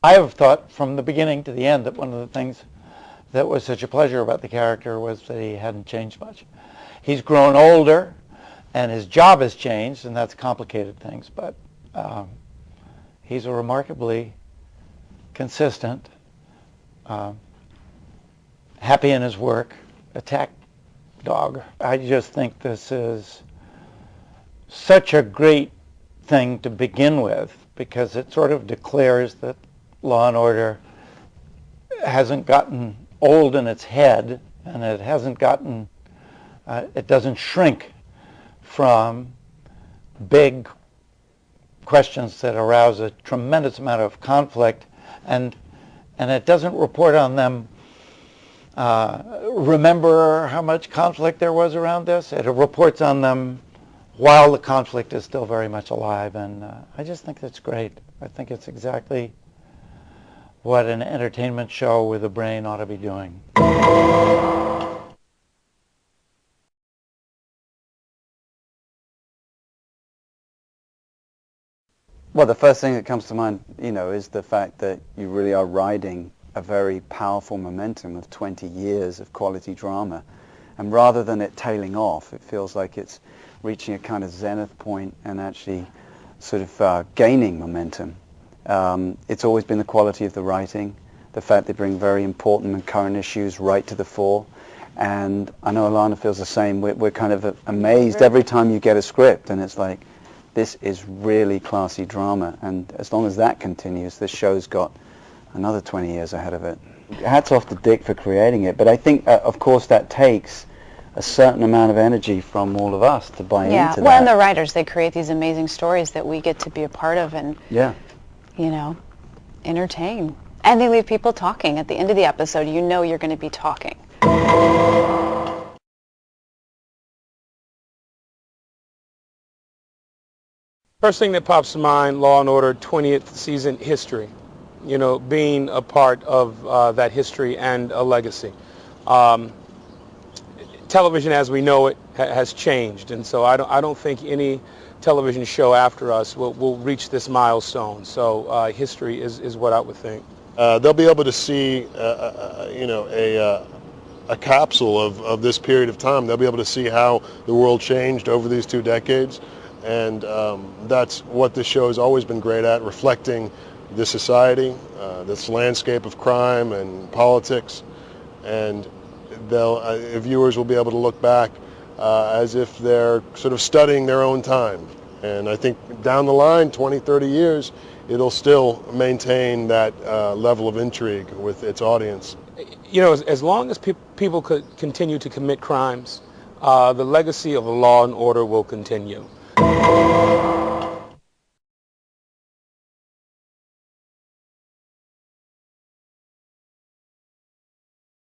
I have thought from the beginning to the end that one of the things that was such a pleasure about the character was that he hadn't changed much. He's grown older, and his job has changed, and that's complicated things, but he's a remarkably consistent, happy in his work, attack dog. I just think this is such a great thing to begin with, because it sort of declares that Law and Order hasn't gotten old in its head, and it hasn't gotten, it doesn't shrink from big questions that arouse a tremendous amount of conflict, and it doesn't report on them. Remember how much conflict there was around this? It reports on them while the conflict is still very much alive, and I just think that's great. I think it's exactly what an entertainment show with a brain ought to be doing. Well, the first thing that comes to mind, is the fact that you really are riding a very powerful momentum of 20 years of quality drama. And rather than it tailing off, it feels like it's reaching a kind of zenith point and actually sort of gaining momentum. It's always been the quality of the writing, the fact they bring very important and current issues right to the fore. And I know Alana feels the same. We're kind of amazed every time you get a script, and it's like, this is really classy drama. And as long as that continues, this show's got another 20 years ahead of it. Hats off to Dick for creating it, but I think, of course, that takes a certain amount of energy from all of us to buy into that. Well, and the writers, they create these amazing stories that we get to be a part of and, entertain. And they leave people talking. At the end of the episode, you know you're going to be talking. First thing that pops to mind, Law and Order 20th season history. Being a part of that history and a legacy. Television as we know it has changed, and so I don't think any television show after us will reach this milestone. So history is what I would think. They'll be able to see, a capsule of this period of time. They'll be able to see how the world changed over these 2 decades, and that's what this show has always been great at, reflecting the society, this landscape of crime and politics, and viewers will be able to look back as if they're sort of studying their own time. And I think down the line, 20, 30 years, it'll still maintain that level of intrigue with its audience. As long as people could continue to commit crimes, the legacy of Law and Order will continue.